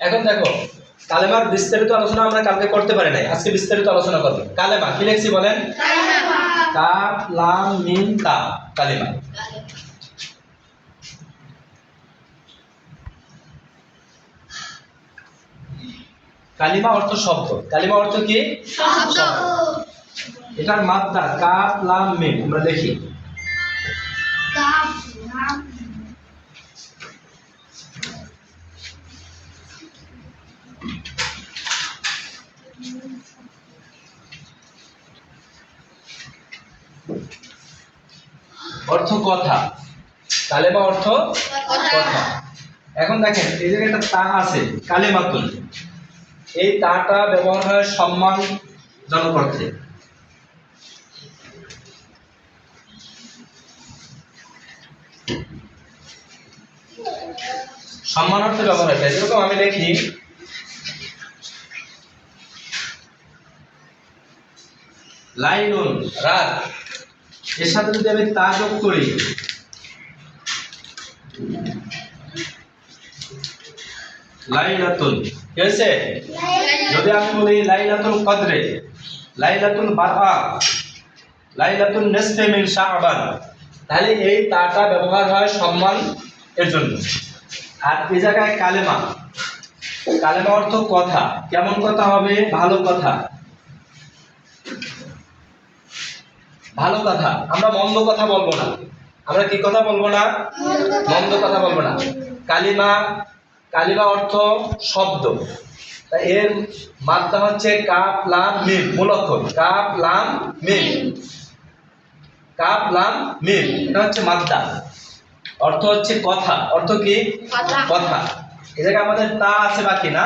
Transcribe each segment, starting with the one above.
এখন দেখো কালেমার বিস্তারিত আলোচনা আমরা কালকে করতে পারি নাই, আজকে বিস্তারিত আলোচনা করব। কালেমা কি লিখছি বলেন? কাফ লাম মিম তা, কালেমা। কালিমা অর্থ শব্দ। কালিমা অর্থ কি? শব্দ। এটার মাত্রা কাফ লাম মিম, আমরা দেখি। অর্থ কথা। কালেমা অর্থ কথা। এখন দেখেন এই জায়গায় একটা তা আছে, কালেমাতুন। এই তাটা ব্যবহার হয় সম্মানজনক অর্থে। সম্মান অর্থে ব্যবহার হয়। যেরকম আমি দেখি লাইলুন, রাত, এর সাথে যদি আমি তা যোগ করি, লাইলাতুন, কি হয়েছে? যদি আমি বলি লাইলাতুল কদরে, লাইলাতুল বারআ, লাইলাতুন নিসফে মিন শাবান, তাহলে এই তাটা ব্যবহার হয় সম্মান এর জন্য। আর এই জায়গায় কালেমা, কালেমা অর্থ কথা। কেমন কথা হবে? ভালো কথা। ভালো কথা। আমরা মন্দ কথা বলবো না। আমরা কি কথা বলবো না? মন্দ কথা বলবো না। কালিমা, কালিমা অর্থ শব্দ। তা এর মাত্রা হচ্ছে কাফ লাম মিম, মূল অক্ষর কাফ লাম মিম, কাফ লাম মিম, এটা হচ্ছে মাত্রা। অর্থ হচ্ছে কথা। অর্থ কি? কথা। এই জায়গায় আমাদের তা আছে বাকি না?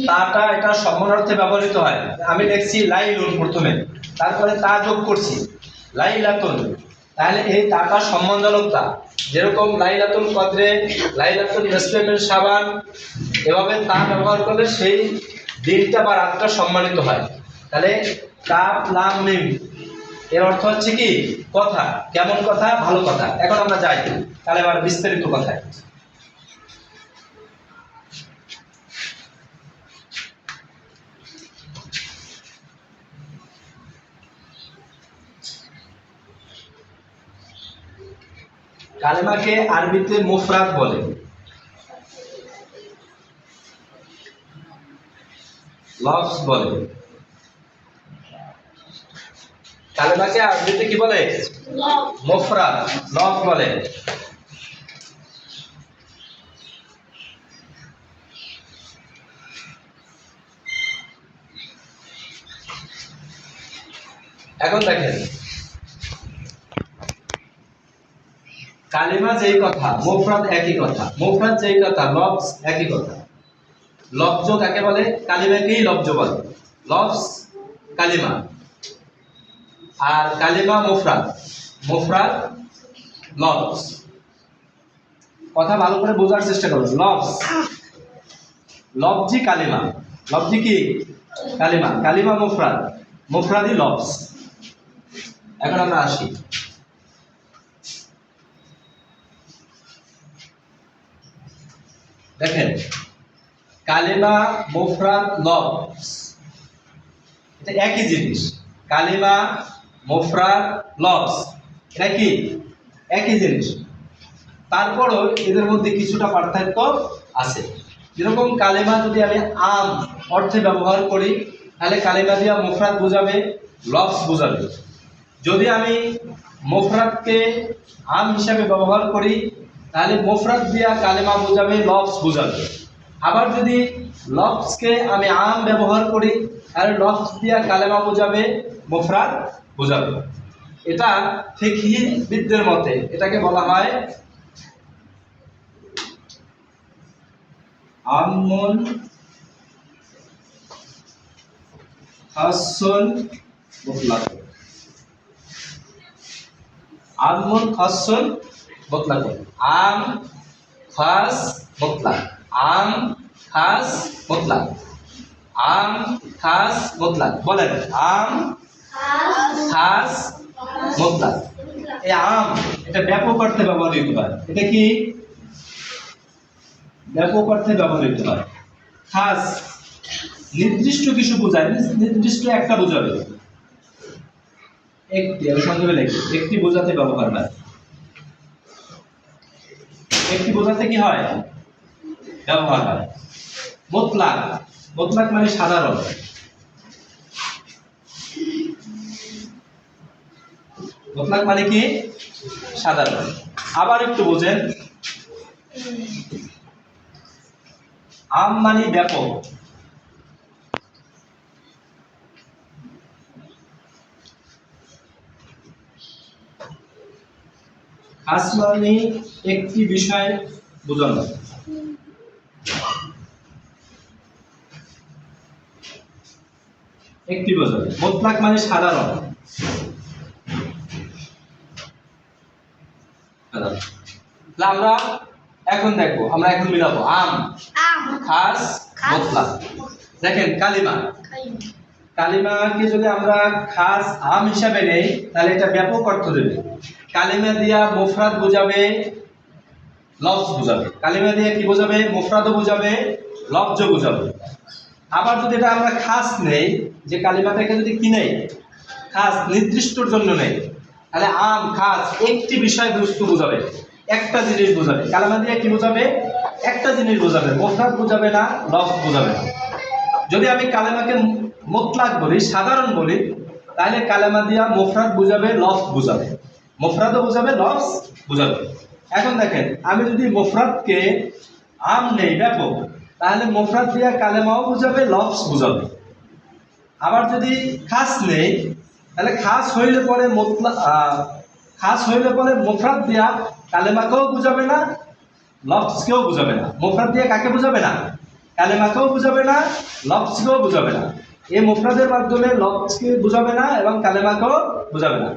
তাটা এটা সম্মান অর্থে ব্যবহৃত হয়। আমি লিখছি লাইলুন প্রথমে, তারপরে তা যোগ করছি লাইলাতুন, তাহলে এই তাটা সম্মানজনক তা। যেরকম লাইলাতুল কদরে, লাইলাতুল নিসফে মিন শাবান, এভাবে তা ব্যবহার করলে সেই দিনটা বা রাতটা সম্মানিত হয়। তাহলে কাফ লাম মিম এর অর্থ হচ্ছে কি? কথা। কেমন কথা? ভালো কথা। এখন আমরা যাই তাহলে আবার বিস্তারিত কথায়। কালেমাকে আরবিতে মুফরাদ বলে, লফজ বলে। কালেমাকে আরবিতে কি বলে? মুফরাদ, লফজ বলে। এখন দেখেন কালিমা যেই কথা, মুফরাদ একই কথা। মুফরাদ যেই কথা, লফজ একই কথা। লফজ কাকে বলে? কালিমাকেই লফজ বলে। লফজ কালিমা, আর কালিমা মুফরাদ, মুফরাদ লফজ। কথা ভালো করে বোঝার চেষ্টা করুন। লফজ, লফজি কালিমা, লফজি কি? কালিমা। কালিমা মুফরাদ, মুফরাদি লফজ। এখন আমরা আসি দেখেন কালিমা মুফরাদ লফজ এটা একই জিনিস। কালিমা মুফরাদ লফজ এটা কি? একই জিনিস। তারপরও এদের মধ্যে কিছুটা পার্থক্য আছে। যেরকম কালিমা যদি আমি আম অর্থে ব্যবহার করি, তাহলে কালিমা দিয়া মুফরাদ বোঝাবে, লফজ বোঝাবে। যদি আমি মুফরাদকে আম হিসাবে ব্যবহার করি, তাহলে মুফরাদ দিয়া কালিমা বোঝাবে, লফজ বোঝাবে। আবার যদি লফজকে আমি আম ব্যবহার করি, তাহলে লফজ দিয়া কালিমা বোঝাবে, মুফরাদ বোঝাবে। এটা ফিকহিবিদদের মতে এটাকে বলা হয় আমুন খাসসুন মুতলাক। আমুন খাসসুন মুতলাক। আম খাস মুতলাক। আম খাস মুতলাক। আম খাস মুতলাক। বলেন আম খাস মুতলাক। এই আম এটা ব্যাপক অর্থে ব্যবহৃত হয়। এটা কি? ব্যাপক অর্থে ব্যবহৃত হয়। খাস নির্দিষ্ট কিছু বোঝায়, নির্দিষ্ট একটা বোঝাবে, একটি, আমি সংক্ষেপে লিখি, একটি বোঝাতে ব্যবহার হয়। একটি বোঝাতে কি হয়? ব্যবহার হয়। মুতলাক, মুতলাক মানে সাধারণ। মুতলাক মানে কি? সাধারণ। আবার একটু বোঝেন, আম মানে ব্যাপক। খাস মানে একটি বিষয় বোঝানো। একটি বোঝাবে। মুতলাক মানে সাধারণ। সাধারণ। তাহলে আমরা এখন দেখবো, আমরা এখন মিলাবো আম, খাস, মুতলাক। দেখেন কালিমা, কালিমাকে যদি আমরা খাস আম হিসাবে নেই তাহলে এটা ব্যাপক অর্থ দেবে। কালিমা দিয়া মুফরাদ বোঝাবে, লফজ বোঝাবে। কালিমা দিয়ে কি বোঝাবে? মুফরাদও বোঝাবে, লফজও বোঝাবে। আবার যদি এটা আমরা খাস নেই, যে কালিমাটাকে যদি কি নেই, খাস নির্দিষ্টর জন্য নেই, তাহলে আম খাস একটি বিষয়বস্তু বোঝাবে, একটা জিনিস বোঝাবে। কালিমা দিয়ে কি বোঝাবে? একটা জিনিস বোঝাবে, মুফরাদ বোঝাবে না, লফজ বোঝাবে না। যদি আমি কালেমাকে মুতলাক বলি, সাধারণ বলি, তাহলে কালেমা দিয়া মুফরাদ বুঝাবে, লফজ বুঝাবে, মুফরাদও বুঝাবে, লফজ বুঝাবে। এখন দেখেন, আমি যদি মুফরাদকে আম নেই, ব্যাপক, তাহলে মুফরাদ দিয়া কালেমাও বুঝাবে, লফজ বুঝাবে। আবার যদি খাস নেই, তাহলে খাস হইলে পরে খাস হইলে পরে মুফরাদ দিয়া কালেমাকেও বুঝাবে না, লফজকেও বুঝাবে না। মুফরাদ দিয়ে কাকে বুঝাবে না? কালেমাকেও বুঝাবে না, লফজকেও বুঝাবে না। এই মুফরাদের মাধ্যমে লফজকে বুঝাবে না এবং কালেমাকেও বুঝাবে না।